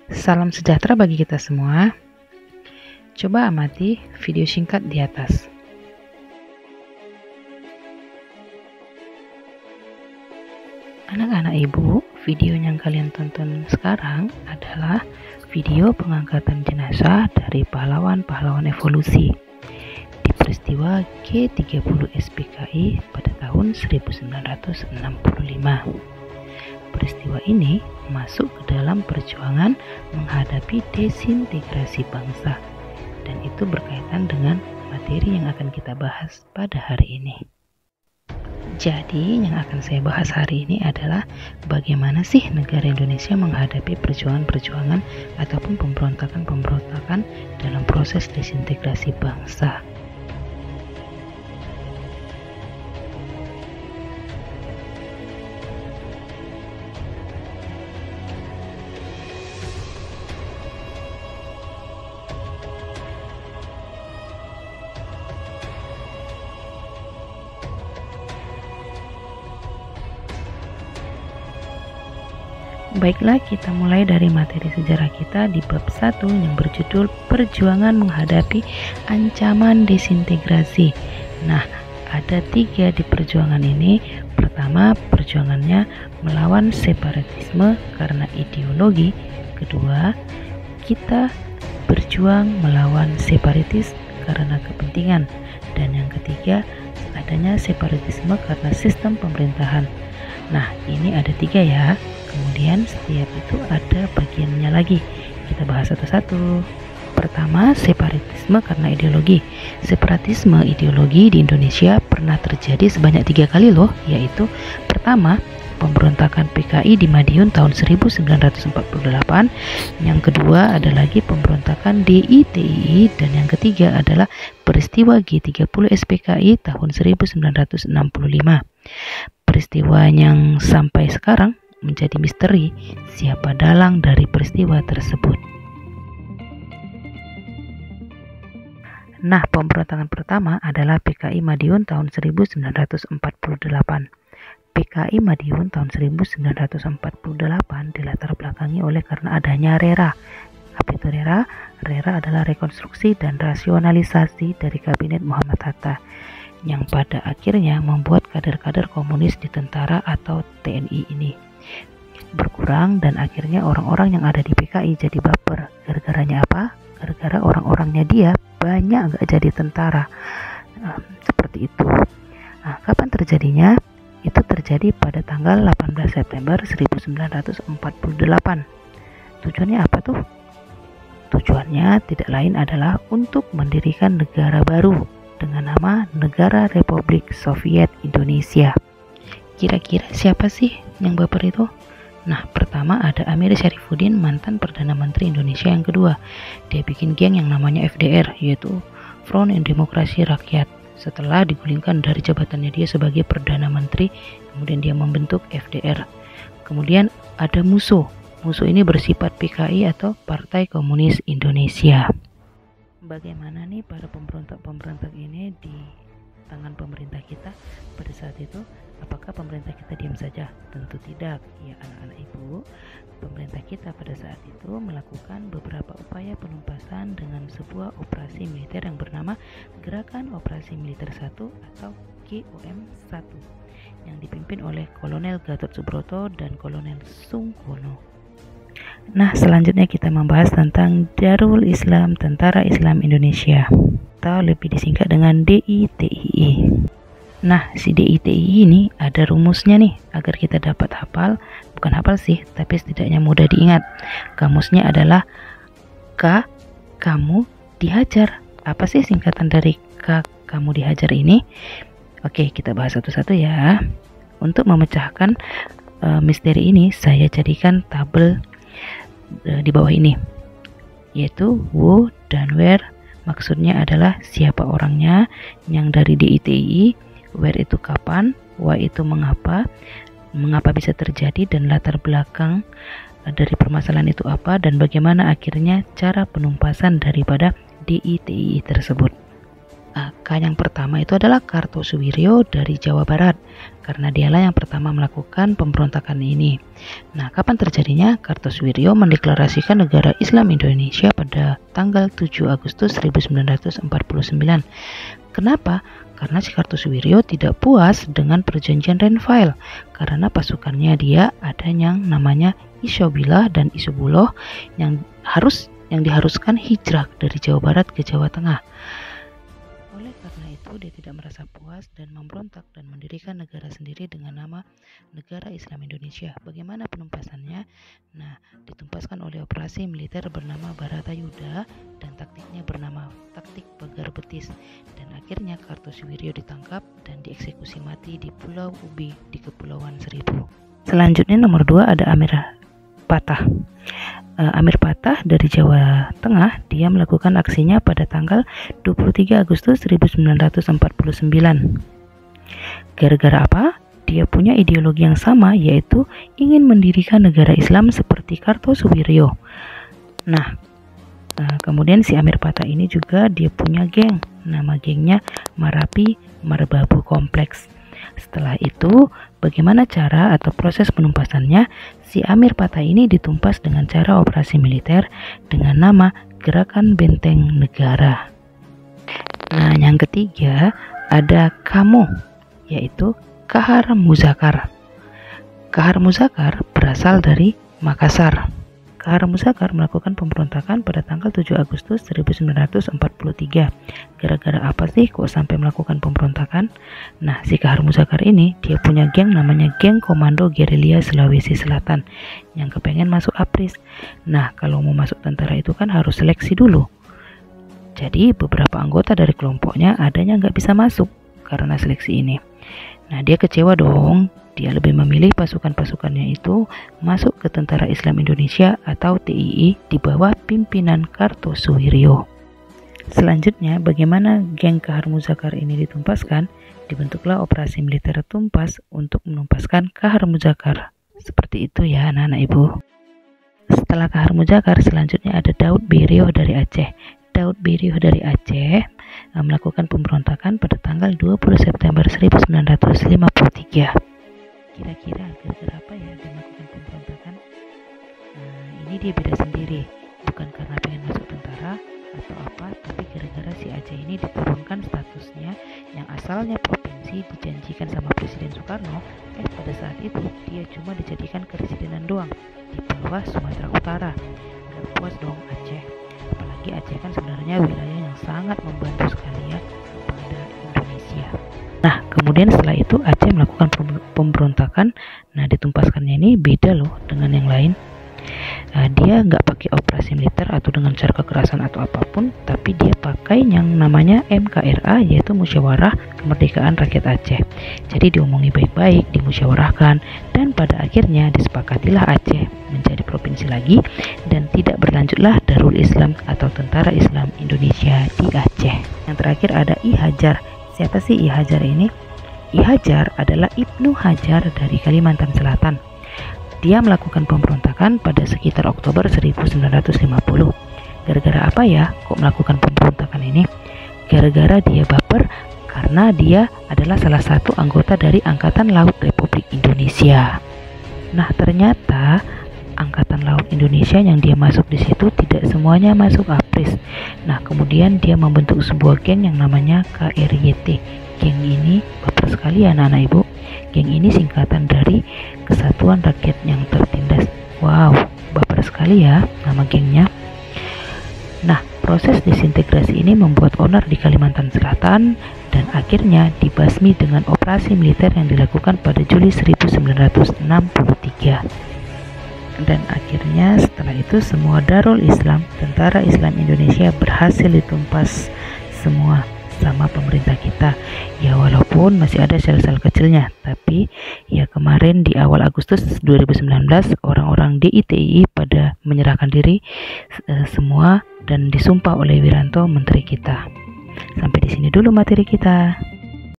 Salam sejahtera bagi kita semua. Coba amati video singkat di atas. Anak-anak ibu, video yang kalian tonton sekarang adalah video pengangkatan jenazah dari pahlawan-pahlawan evolusi di peristiwa G30 SPKI pada tahun 1965. Peristiwa ini masuk ke dalam perjuangan menghadapi desintegrasi bangsa, dan itu berkaitan dengan materi yang akan kita bahas pada hari ini. Jadi yang akan saya bahas hari ini adalah bagaimana sih negara Indonesia menghadapi perjuangan-perjuangan ataupun pemberontakan-pemberontakan dalam proses desintegrasi bangsa. Baiklah, kita mulai dari materi sejarah kita di bab 1 yang berjudul Perjuangan Menghadapi Ancaman Desintegrasi. Nah, ada 3 di perjuangan ini. Pertama, perjuangannya melawan separatisme karena ideologi. Kedua, kita berjuang melawan separatis karena kepentingan. Dan yang ketiga, adanya separatisme karena sistem pemerintahan. Nah, ini ada 3 ya. Kemudian setiap itu ada bagiannya lagi. Kita bahas satu-satu. Pertama, separatisme karena ideologi. Separatisme ideologi di Indonesia pernah terjadi sebanyak 3 kali loh, yaitu pertama, pemberontakan PKI di Madiun tahun 1948, yang kedua ada lagi pemberontakan DITII, dan yang ketiga adalah peristiwa G30 SPKI tahun 1965. Peristiwa yang sampai sekarang menjadi misteri siapa dalang dari peristiwa tersebut. Nah, pemberontakan pertama adalah PKI Madiun tahun 1948. PKI Madiun tahun 1948 dilatar belakangi oleh karena adanya RERA. Apa itu RERA? RERA adalah rekonstruksi dan rasionalisasi dari Kabinet Muhammad Hatta, yang pada akhirnya membuat kader-kader komunis di tentara atau TNI ini berkurang, dan akhirnya orang-orang yang ada di PKI jadi baper. Gara-garanya apa? Gara-gara orang-orangnya dia banyak gak jadi tentara. Seperti itu. Nah, kapan terjadinya? Itu terjadi pada tanggal 18 September 1948. Tujuannya apa tuh? Tujuannya tidak lain adalah untuk mendirikan negara baru dengan nama Negara Republik Soviet Indonesia. Kira-kira siapa sih yang baper itu? Nah, pertama ada Amir Syarifuddin, mantan Perdana Menteri Indonesia yang kedua. Dia bikin geng yang namanya FDR, yaitu Front Demokrasi Rakyat. Setelah digulingkan dari jabatannya dia sebagai Perdana Menteri, kemudian dia membentuk FDR. Kemudian ada MUSO. MUSO ini bersifat PKI atau Partai Komunis Indonesia. Bagaimana nih para pemberontak-pemberontak ini di tangan pemerintah kita pada saat itu? Apakah pemerintah kita diam saja? Tentu tidak. Ya anak-anak ibu, pemerintah kita pada saat itu melakukan beberapa upaya penumpasan dengan sebuah operasi militer yang bernama Gerakan Operasi Militer 1 atau GOM 1 yang dipimpin oleh Kolonel Gatot Subroto dan Kolonel Sungkono. Nah, selanjutnya kita membahas tentang Darul Islam Tentara Islam Indonesia atau lebih disingkat dengan DITII. Nah, si DITII ini ada rumusnya nih agar kita dapat hafal, bukan hafal sih, tapi setidaknya mudah diingat. Kamusnya adalah K, kamu dihajar. Apa sih singkatan dari K, kamu dihajar ini? Oke, kita bahas satu-satu ya. Untuk memecahkan misteri ini, saya jadikan tabel di bawah ini, yaitu who dan where. Maksudnya adalah siapa orangnya, yang dari DITII, where itu kapan, why itu mengapa bisa terjadi, dan latar belakang dari permasalahan itu apa, dan bagaimana akhirnya cara penumpasan daripada DITII tersebut. K yang pertama itu adalah Kartosuwiryo dari Jawa Barat, karena dialah yang pertama melakukan pemberontakan ini. Nah, kapan terjadinya? Kartosuwiryo mendeklarasikan negara Islam Indonesia pada tanggal 7 Agustus 1949. Kenapa? Karena si Kartosuwiryo tidak puas dengan perjanjian Renville, karena pasukannya dia ada yang namanya Isobillah dan Isobuloh yang diharuskan hijrah dari Jawa Barat ke Jawa Tengah. Oleh karena itu dia tidak merasa puas dan memberontak dan mendirikan negara sendiri dengan nama Negara Islam Indonesia. Bagaimana penumpasannya? Nah, ditumpaskan oleh operasi militer bernama Baratayuda dan taktiknya bernama taktik pagar betis. Dan akhirnya Kartosuwiryo ditangkap dan dieksekusi mati di Pulau Ubi di Kepulauan Seribu. Selanjutnya nomor 2 ada Amir Patah. Amir Patah dari Jawa Tengah, dia melakukan aksinya pada tanggal 23 Agustus 1949. Gara-gara apa? Dia punya ideologi yang sama, yaitu ingin mendirikan negara Islam seperti Kartosuwiryo. Nah, kemudian si Amir Patah ini juga dia punya geng, nama gengnya Marapi Merbabu Kompleks. Setelah itu, bagaimana cara atau proses penumpasannya? Si Amir Patah ini ditumpas dengan cara operasi militer dengan nama Gerakan Benteng Negara. Nah, yang ketiga ada Kamo, yaitu Kahar Muzakar. Kahar Muzakar berasal dari Makassar. Kahar Muzakar melakukan pemberontakan pada tanggal 7 Agustus 1943. Gara-gara apa sih kok sampai melakukan pemberontakan? Nah, si Kahar Muzakar ini dia punya geng namanya Geng Komando Gerilya Sulawesi Selatan yang kepengen masuk APRIS. Nah, kalau mau masuk tentara itu kan harus seleksi dulu. Jadi beberapa anggota dari kelompoknya adanya nggak bisa masuk karena seleksi ini. Nah, dia kecewa dong. Dia lebih memilih pasukan-pasukannya itu masuk ke Tentara Islam Indonesia atau TII di bawah pimpinan Kartosuwiryo. Selanjutnya, bagaimana geng Kahar Muzakar ini ditumpaskan? Dibentuklah operasi militer tumpas untuk menumpaskan Kahar Muzakar. Seperti itu ya anak-anak ibu. Setelah Kahar Muzakar, selanjutnya ada Daud Biryo dari Aceh. Daud Biryo dari Aceh melakukan pemberontakan pada tanggal 20 September 1953. Kira-kira gara-gara apa ya dia melakukan pemberontakan? Nah, ini dia beda sendiri, bukan karena pengen masuk tentara atau apa, tapi gara-gara si Aceh ini diturunkan statusnya yang asalnya provinsi dijanjikan sama Presiden Soekarno, pada saat itu dia cuma dijadikan keresidenan doang di bawah Sumatera Utara. Gak puas dong Aceh, apalagi Aceh kan sebenarnya wilayah yang sangat membantu sekali ya kepada Indonesia. Nah, kemudian setelah itu Aceh melakukan pemberontakan. Nah, ditumpaskannya ini beda loh dengan yang lain. Dia nggak pakai operasi militer atau dengan cara kekerasan atau apapun, tapi dia pakai yang namanya MKRA, yaitu Musyawarah Kemerdekaan Rakyat Aceh. Jadi diomongi baik-baik, dimusyawarahkan, dan pada akhirnya disepakatilah Aceh menjadi provinsi lagi dan tidak berlanjutlah Darul Islam atau Tentara Islam Indonesia di Aceh. Yang terakhir ada I Hajar. Siapa sih I Hajar ini? I Hajar adalah Ibnu Hajar dari Kalimantan Selatan. Dia melakukan pemberontakan pada sekitar Oktober 1950. Gara-gara apa ya kok melakukan pemberontakan ini? Gara-gara dia baper karena dia adalah salah satu anggota dari Angkatan Laut Republik Indonesia. Nah, ternyata Angkatan Laut Indonesia yang dia masuk di situ tidak semuanya masuk APRIS. Nah, kemudian dia membentuk sebuah geng yang namanya KRYT. Geng ini baper sekali ya anak-anak ibu. Geng ini singkatan dari Kesatuan Rakyat yang Tertindas. Wow, baper sekali ya nama gengnya. Nah, proses disintegrasi ini membuat onar di Kalimantan Selatan dan akhirnya dibasmi dengan operasi militer yang dilakukan pada Juli 1963. Dan akhirnya setelah itu semua Darul Islam, Tentara Islam Indonesia berhasil ditumpas semua sama pemerintah kita. Ya walaupun masih ada sel-sel kecilnya, tapi ya kemarin di awal Agustus 2019 orang-orang DITII pada menyerahkan diri semua dan disumpah oleh Wiranto, menteri kita. Sampai di sini dulu materi kita.